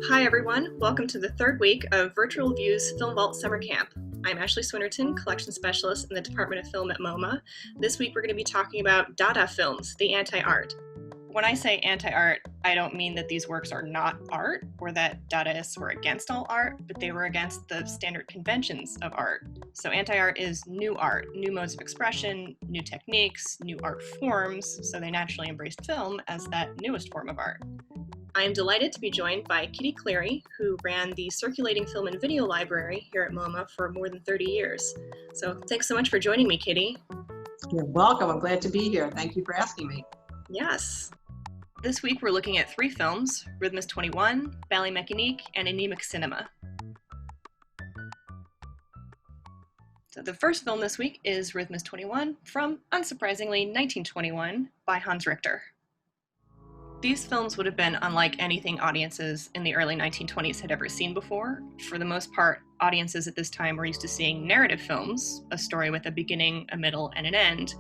Hi everyone, welcome to the third week of Virtual Views Film Vault Summer Camp. I'm Ashley Swinnerton, Collection Specialist in the Department of Film at MoMA. This week we're going to be talking about Dada films, the anti-art. When I say anti-art, I don't mean that these works are not art or that Dadaists were against all art, but they were against the standard conventions of art. So anti-art is new art, new modes of expression, new techniques, new art forms, so they naturally embraced film as that newest form of art. I am delighted to be joined by Kitty Cleary, who ran the Circulating Film and Video Library here at MoMA for more than 30 years. So thanks so much for joining me, Kitty. You're welcome. I'm glad to be here. Thank you for asking me. Yes. This week we're looking at 3 films, Rhythmus 21, Ballymechanik, and Anemic Cinema. So the first film this week is Rhythmus 21 from, unsurprisingly, 1921 by Hans Richter. These films would have been unlike anything audiences in the early 1920s had ever seen before. For the most part, audiences at this time were used to seeing narrative films, a story with a beginning, a middle, and an end,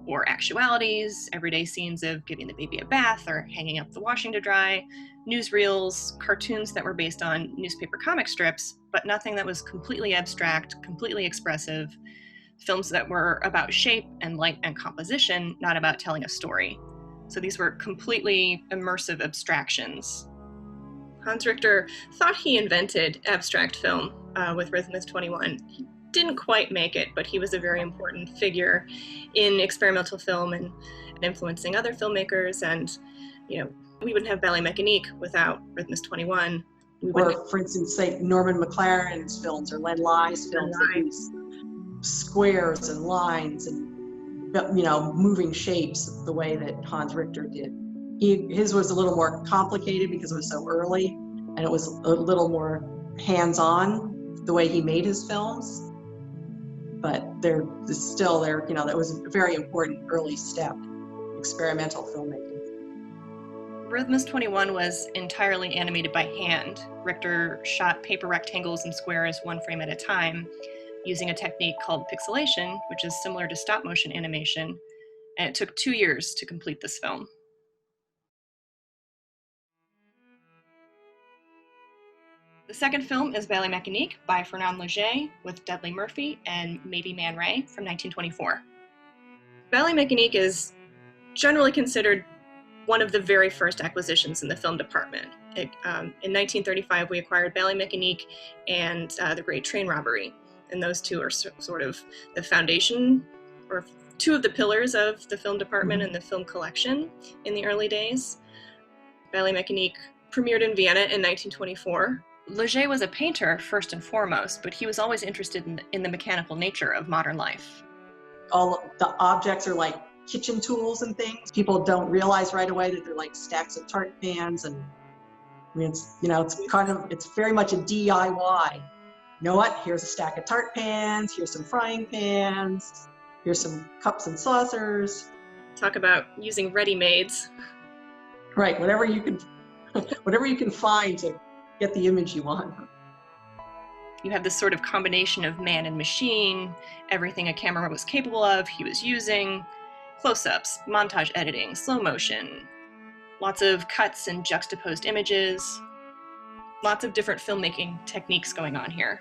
or actualities, everyday scenes of giving the baby a bath or hanging up the washing to dry, newsreels, cartoons that were based on newspaper comic strips, but nothing that was completely abstract, completely expressive, films that were about shape and light and composition, not about telling a story. So these were completely immersive abstractions. Hans Richter thought he invented abstract film with Rhythmus 21. He didn't quite make it, but he was a very important figure in experimental film and influencing other filmmakers. And, we wouldn't have Ballymechanik without Rhythmus 21. Or, for instance, say Norman McLaren's films or Len Lye's films that use squares and lines and moving shapes the way that Hans Richter did. His was a little more complicated because it was so early, and it was a little more hands-on the way he made his films. But that was a very important early step, experimental filmmaking. Rhythmus 21 was entirely animated by hand. Richter shot paper rectangles and squares one frame at a time, using a technique called pixelation, which is similar to stop-motion animation, and it took 2 years to complete this film. The second film is Ballymechanik by Fernand Léger with Dudley Murphy and Maybe Man Ray from 1924. Ballymechanik is generally considered one of the very first acquisitions in the film department. In 1935, we acquired Ballymechanik and The Great Train Robbery. And those two are sort of the foundation, or two of the pillars of the film department and the film collection in the early days. Ballymechanik premiered in Vienna in 1924. Léger was a painter first and foremost, but he was always interested in the mechanical nature of modern life. All the objects are like kitchen tools and things. People don't realize right away that they're like stacks of tart pans, and it's very much a DIY. You know what? Here's a stack of tart pans, here's some frying pans, here's some cups and saucers. Talk about using ready-mades. Right, whatever you can find to get the image you want. You have this sort of combination of man and machine, everything a camera was capable of, he was using, close-ups, montage editing, slow motion, lots of cuts and juxtaposed images, lots of different filmmaking techniques going on here.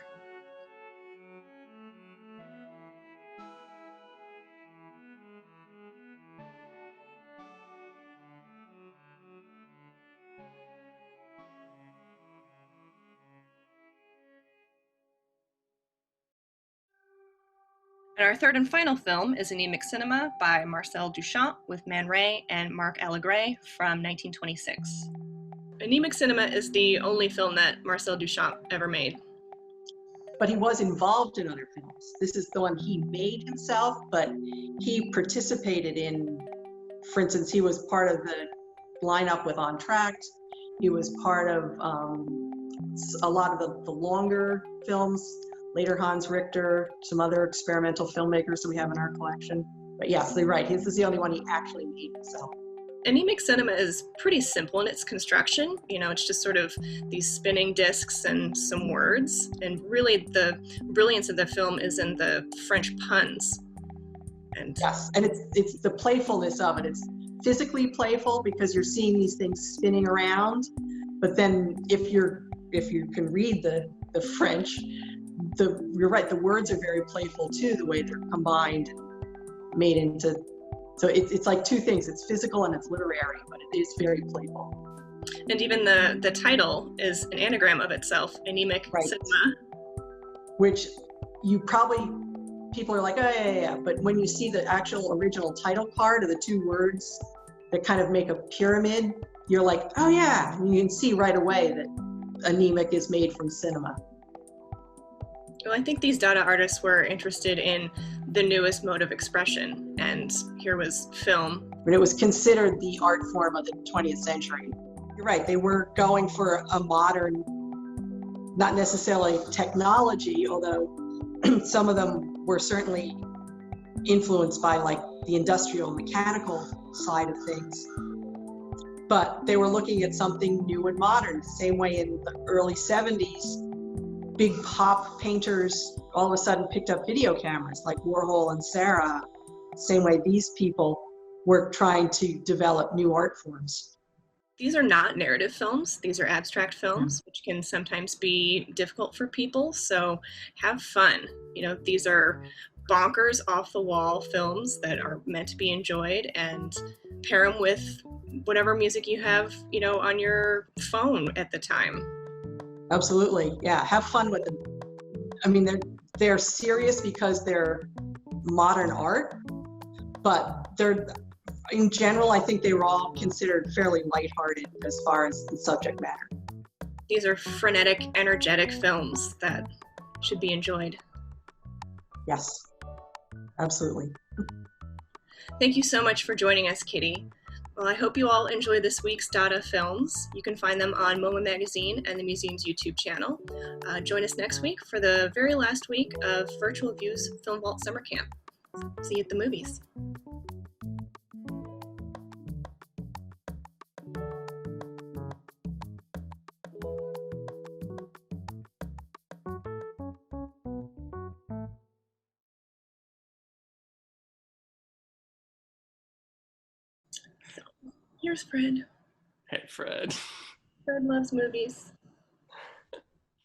And our third and final film is Anemic Cinema by Marcel Duchamp with Man Ray and Marc Allegret from 1926. Anemic Cinema is the only film that Marcel Duchamp ever made. But he was involved in other films. This is the one he made himself, but he participated in, for instance, he was part of the lineup with Entr'acte. He was part of a lot of the longer films. Later Hans Richter, some other experimental filmmakers that we have in our collection. But yes, you're right, this is the only one he actually made himself. Anemic Cinema is pretty simple in its construction. It's just sort of these spinning discs and some words. And really the brilliance of the film is in the French puns. And yes, and it's the playfulness of it. It's physically playful because you're seeing these things spinning around, but then if you can read the French, you're right, the words are very playful too, the way they're combined, made into, so it's like two things. It's physical and it's literary, but it is very playful. And even the title is an anagram of itself, anemic Right. cinema. Which people are like, oh yeah, but when you see the actual original title card of the two words that kind of make a pyramid, you're like, oh yeah, and you can see right away that anemic is made from cinema. Well, I think these Dada artists were interested in the newest mode of expression, and here was film. But it was considered the art form of the 20th century. You're right, they were going for a modern, not necessarily technology, although some of them were certainly influenced by like the industrial mechanical side of things. But they were looking at something new and modern. The same way in the early 70s, big pop painters all of a sudden picked up video cameras like Warhol and Serra. Same way these people were trying to develop new art forms. These are not narrative films. These are abstract films, which can sometimes be difficult for people. So have fun. You know, these are bonkers, off the wall films that are meant to be enjoyed, and pair them with whatever music you have, you know, on your phone at the time. Absolutely, yeah. Have fun with them. I mean, they're serious because they're modern art, but they're, in general, I think they were all considered fairly lighthearted as far as the subject matter. These are frenetic, energetic films that should be enjoyed. Yes, absolutely. Thank you so much for joining us, Kitty. Well, I hope you all enjoy this week's Dada films. You can find them on MoMA Magazine and the museum's YouTube channel. Join us next week for the very last week of Virtual Views Film Vault Summer Camp. See you at the movies. Here's Fred. Hey, Fred. Fred loves movies.